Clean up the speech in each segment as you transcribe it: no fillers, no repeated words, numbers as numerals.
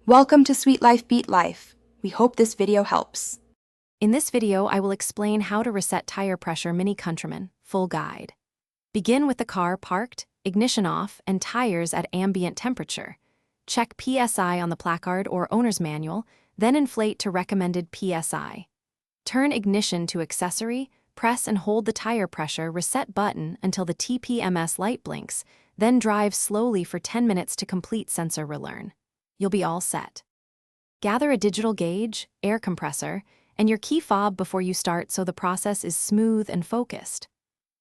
Welcome to Sweet Life Beat Life. We hope this video helps. In this video, I will explain how to reset tire pressure Mini Countryman, full guide. Begin with the car parked, ignition off, and tires at ambient temperature. Check PSI on the placard or owner's manual, then inflate to recommended PSI. Turn ignition to accessory, press and hold the tire pressure reset button until the TPMS light blinks, then drive slowly for 10 minutes to complete sensor relearn. You'll be all set. Gather a digital gauge, air compressor, and your key fob before you start so the process is smooth and focused.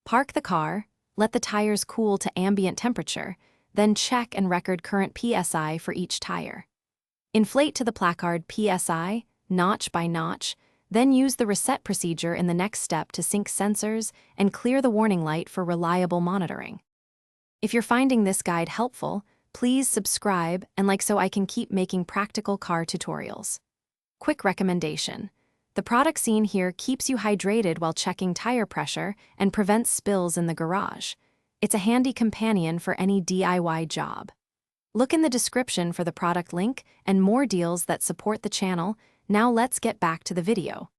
Park the car, let the tires cool to ambient temperature, then check and record current PSI for each tire. Inflate to the placard PSI, notch by notch, then use the reset procedure in the next step to sync sensors and clear the warning light for reliable monitoring. If you're finding this guide helpful, please subscribe and like so I can keep making practical car tutorials. Quick recommendation. The product seen here keeps you hydrated while checking tire pressure and prevents spills in the garage. It's a handy companion for any DIY job. Look in the description for the product link and more deals that support the channel. Now let's get back to the video.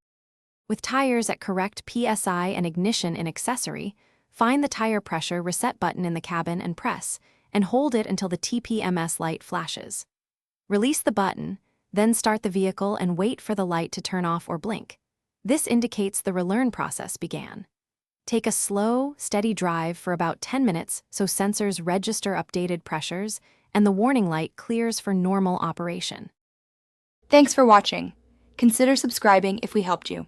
With tires at correct PSI and ignition in accessory, find the tire pressure reset button in the cabin and press, and hold it until the TPMS light flashes. Release the button, then start the vehicle and wait for the light to turn off or blink. This indicates the relearn process began. Take a slow, steady drive for about 10 minutes so sensors register updated pressures and the warning light clears for normal operation. Thanks for watching. Consider subscribing if we helped you.